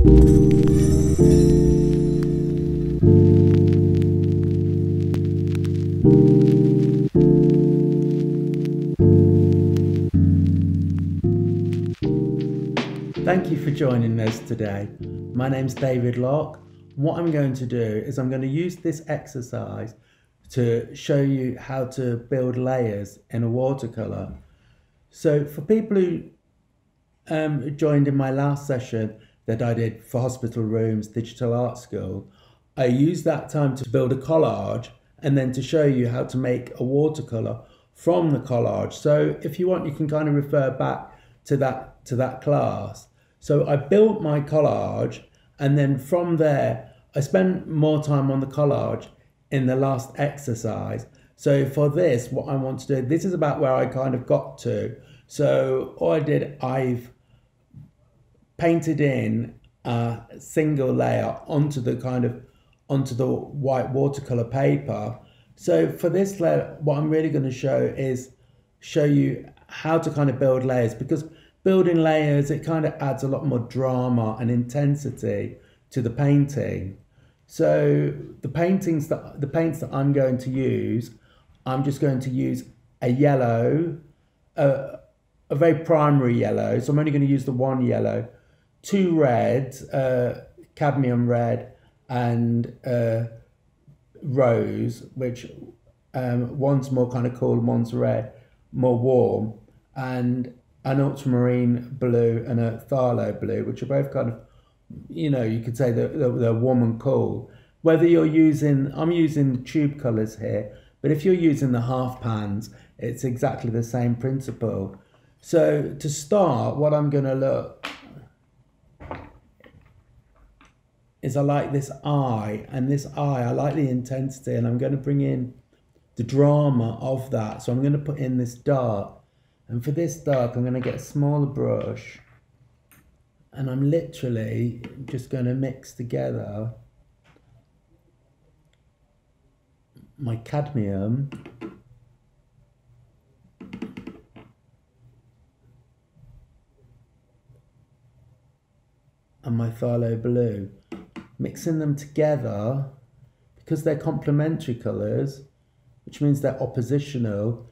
Thank you for joining us today. My name's David Locke. What I'm going to do is I'm going to use this exercise to show you how to build layers in a watercolour. So for people who joined in my last session that I did for Hospital Rooms Digital Art School, I used that time to build a collage and then to show you how to make a watercolour from the collage. So if you want, you can kind of refer back to that class. So I built my collage, and then from there I spent more time on the collage in the last exercise. So for this, what I want to do, this is about where I kind of got to. So all I did, I've painted in a single layer onto the white watercolor paper. So for this layer, what I'm really going to show you how to kind of build layers, because building layers, it kind of adds a lot more drama and intensity to the painting. So the paints that I'm going to use, I'm just going to use a yellow, a very primary yellow. So I'm only going to use the one yellow, two reds, cadmium red and rose, which one's more kind of cool, one's red, more warm, and an ultramarine blue and a phthalo blue, which are both kind of, you know, you could say they're warm and cool. Whether you're using, I'm using tube colours here, but if you're using the half pans, it's exactly the same principle. So to start, what I'm going to look is I like this eye, and this eye, I like the intensity, and I'm going to bring in the drama of that. So I'm going to put in this dark. And for this dark, I'm going to get a smaller brush, and I'm literally just going to mix together my cadmium and my phthalo blue, mixing them together because they're complementary colours, which means they're oppositional.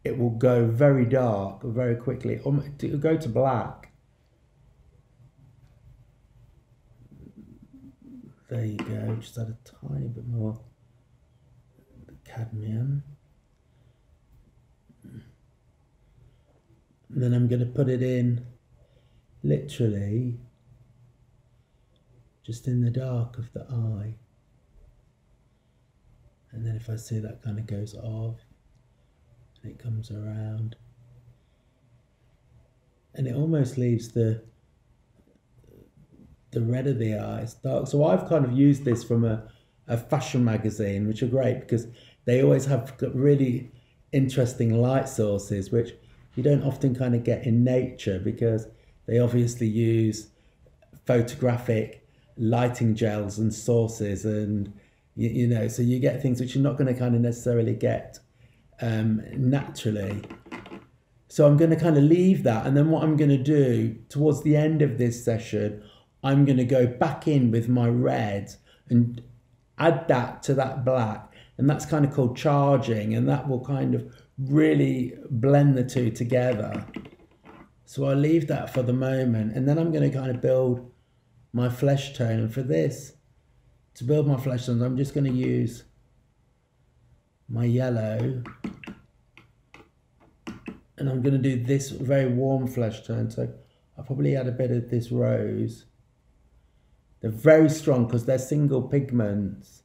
It will go very dark very quickly. It'll go to black. There you go. Just add a tiny bit more cadmium. And then I'm going to put it in literally just in the dark of the eye. And then if I see that kind of goes off, and it comes around, and it almost leaves the red of the eyes dark. So I've kind of used this from a fashion magazine, which are great because they always have really interesting light sources, which you don't often kind of get in nature, because they obviously use photographic lighting gels and sources, and you know, so you get things which you're not going to kind of necessarily get naturally. So I'm going to kind of leave that, and then what I'm going to do towards the end of this session, I'm going to go back in with my red and add that to that black, and that's kind of called charging, and that will kind of really blend the two together. So I'll leave that for the moment, and then I'm going to kind of build my flesh tone. And for this, to build my flesh tones, I'm just going to use my yellow, and I'm going to do this very warm flesh tone. So I'll probably add a bit of this rose. They're very strong because they're single pigments,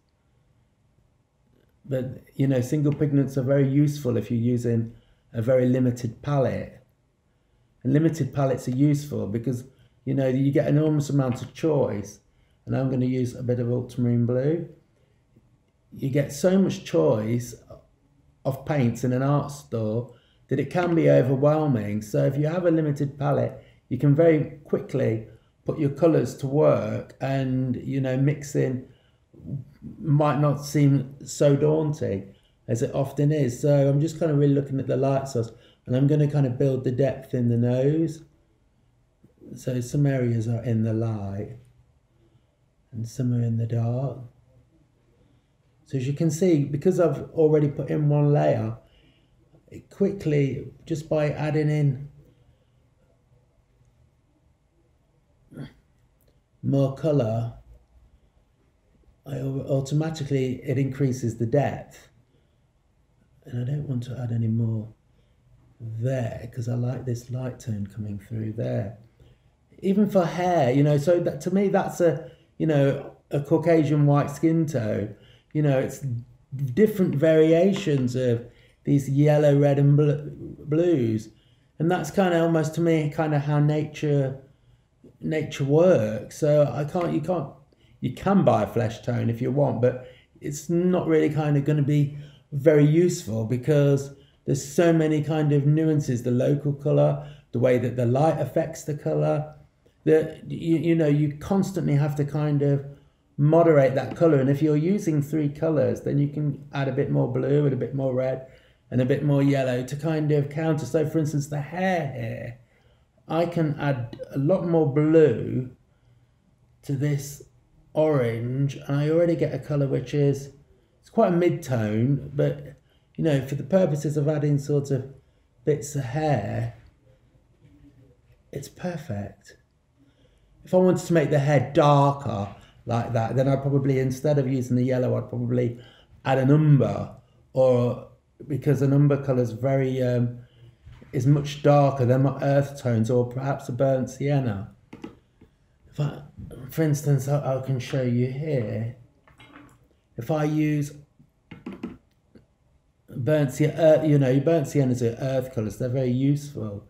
but you know, single pigments are very useful if you're using a very limited palette. And limited palettes are useful because, you know, you get an enormous amount of choice. And I'm going to use a bit of ultramarine blue. You get so much choice of paints in an art store that it can be overwhelming. So if you have a limited palette, you can very quickly put your colours to work, and, you know, mixing might not seem so daunting as it often is. So I'm just kind of really looking at the light source, and I'm going to kind of build the depth in the nose So some areas are in the light and some are in the dark. So as you can see, because I've already put in one layer, it quickly, just by adding in more colour, automatically it increases the depth. And I don't want to add any more there because I like this light tone coming through there. Even for hair, you know, so that to me that's a, you know, a Caucasian white skin tone. You know, it's different variations of these yellow, red and blues. And that's kind of almost to me kind of how nature works. So you can buy a flesh tone if you want, but it's not really kind of going to be very useful because there's so many kind of nuances, the local color, the way that the light affects the color, that you know, you constantly have to kind of moderate that color. And if you're using 3 colors, then you can add a bit more blue and a bit more red and a bit more yellow to kind of counter. So for instance, the hair here, I can add a lot more blue to this orange, and I already get a color which is, it's quite a mid-tone, but you know, for the purposes of adding sort of bits of hair, it's perfect. If I wanted to make the hair darker like that, then I'd probably, instead of using the yellow, I'd probably add an umber, or because an umber color is very is much darker than my earth tones, or perhaps a burnt sienna. If I, for instance, I can show you here. If I use burnt sienna, you know, burnt siennas are earth colours, they're very useful.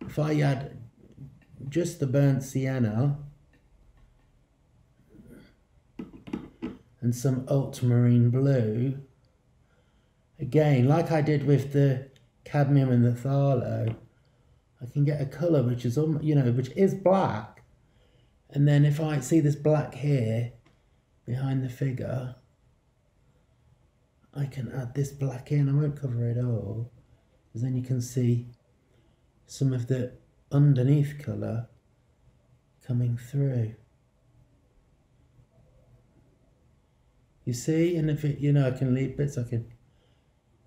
If I add just the burnt sienna and some ultramarine blue, again, like I did with the cadmium and the phthalo, I can get a colour which is, you know, which is black. And then if I see this black here behind the figure, I can add this black in. I won't cover it all, because then you can see some of the underneath colour coming through. You see, and if it, you know, I can leave bits, I can,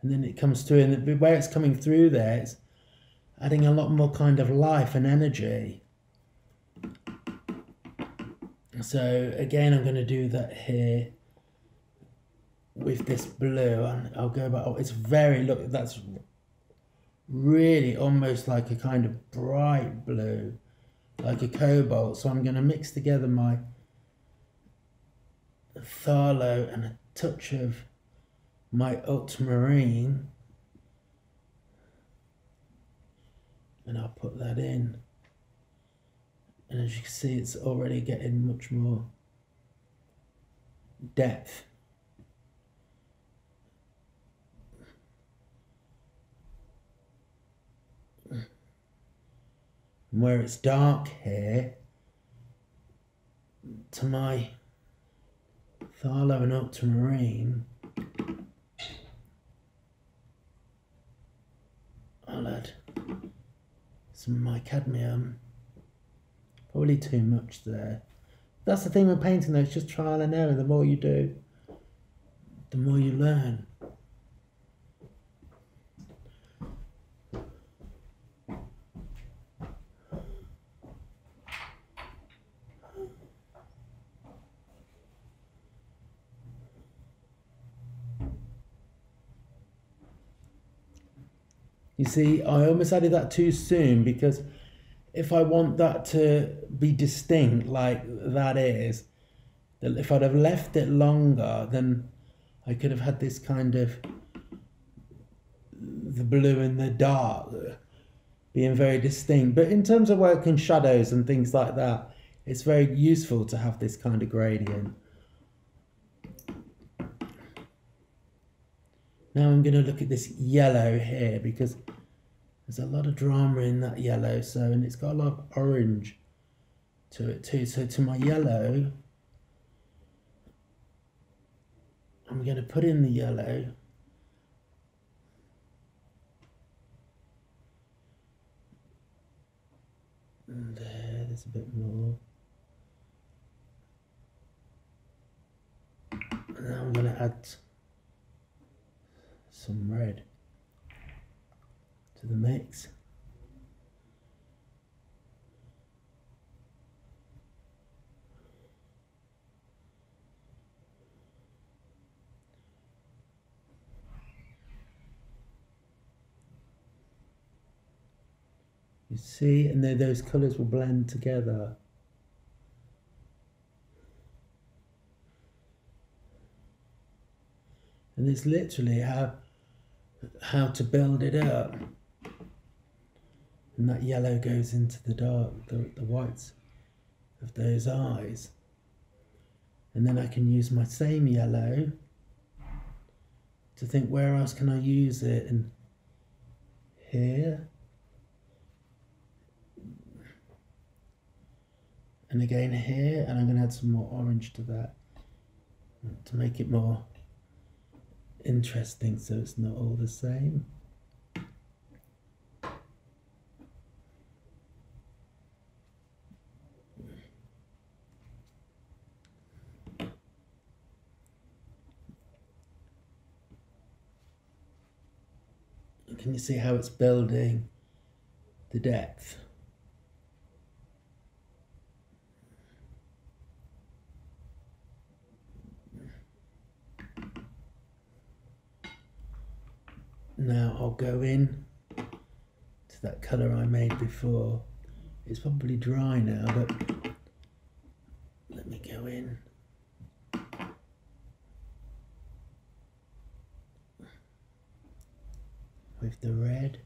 and then it comes through, and the way it's coming through there, it's adding a lot more kind of life and energy. So again, I'm going to do that here with this blue, and I'll go back. Oh, it's very, look, that's really almost like a kind of bright blue, like a cobalt. So I'm going to mix together my phthalo and a touch of my ultramarine, and I'll put that in. And as you can see, it's already getting much more depth. And where it's dark here, to my phthalo and ultramarine, I'll add some of my cadmium. Probably too much there. That's the thing with painting though, it's just trial and error. The more you do, the more you learn. You see, I almost added that too soon, because if I want that to be distinct like that is, if I'd have left it longer, then I could have had this kind of, the blue and the dark being very distinct. But in terms of working shadows and things like that, it's very useful to have this kind of gradient. Now I'm going to look at this yellow here, because there's a lot of drama in that yellow, so, and it's got a lot of orange to it too. So to my yellow, I'm going to put in the yellow. And this a bit more. And now I'm going to add some red to the mix. You see, and then those colours will blend together. And it's literally how to build it up. And that yellow goes into the dark, the whites of those eyes. And then I can use my same yellow to think, where else can I use it? And here. And again here, and I'm going to add some more orange to that to make it more interesting, so it's not all the same. Can you see how it's building the depth? Now I'll go in to that colour I made before. It's probably dry now, but let me go in. With the red.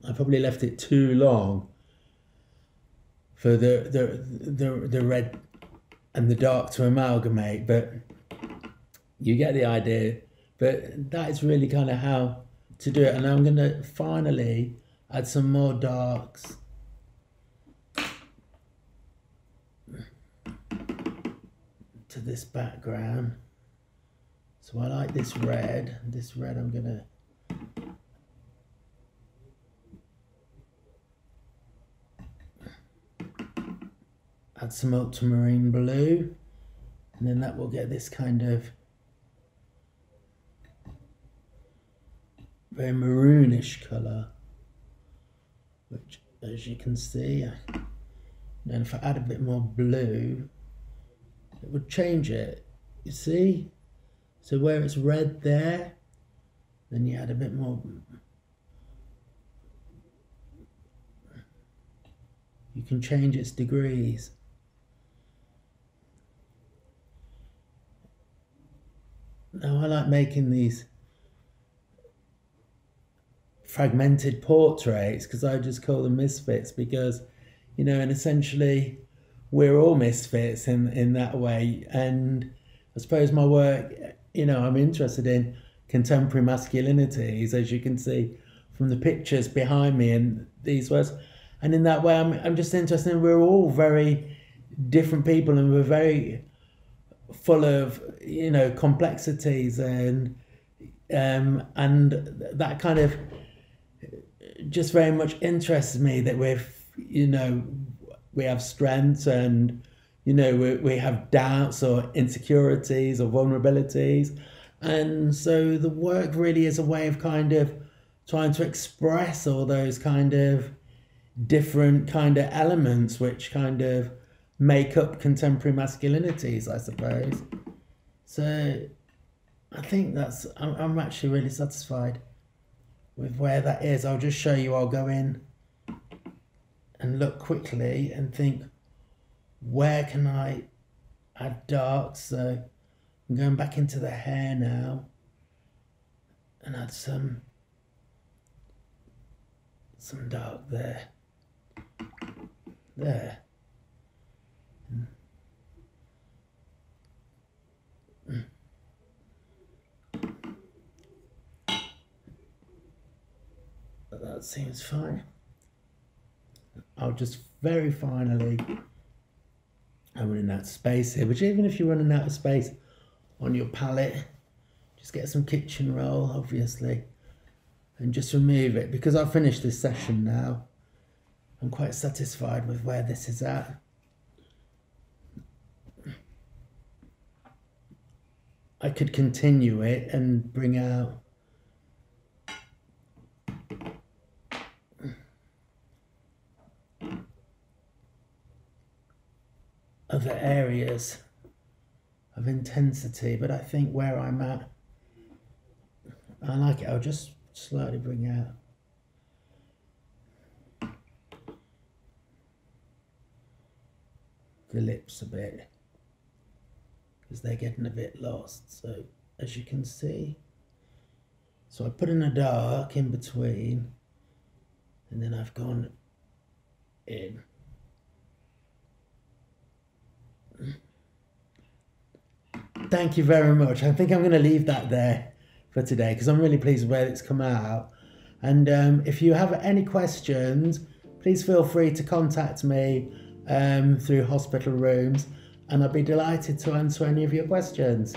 I probably left it too long for the red and the dark to amalgamate, but you get the idea. But that is really kind of how to do it. And I'm going to finally add some more darks to this background. So I like this red. This red I'm going to add some ultramarine blue, and then that will get this kind of very maroonish colour, which, as you can see, then if I add a bit more blue, it would change it. You see? So where it's red there, then you add a bit more. You can change its degrees. Now I like making these fragmented portraits because I just call them misfits, because, you know, and essentially we're all misfits in that way. And I suppose my work, you know, I'm interested in contemporary masculinities, as you can see from the pictures behind me and these words. And in that way, I'm just interested in, we're all very different people, and we're very full of, you know, complexities, and that kind of just very much interests me, that we're, you know, we have strengths, and, you know, we have doubts or insecurities or vulnerabilities. And so the work really is a way of kind of trying to express all those kind of different kind of elements which kind of make up contemporary masculinities, I suppose. So I think that's, I'm actually really satisfied with where that is. I'll just show you. I'll go in and look quickly and think, where can I add darks? So I'm going back into the hair now and add some dark there. There. That seems fine. I'll just very finally, I'm running out of space here, but even if you're running out of space on your palette, just get some kitchen roll, obviously, and just remove it, because I've finished this session now. I'm quite satisfied with where this is at. I could continue it and bring out other areas of intensity, but I think where I'm at, I like it. I'll just slightly bring out the lips a bit, because they're getting a bit lost. So as you can see, so I put in a dark in between, and then I've gone in. Thank you very much. I think I'm going to leave that there for today, because I'm really pleased with where it's come out. And if you have any questions, please feel free to contact me through hospital rooms, and I'll be delighted to answer any of your questions.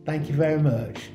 Thank you very much.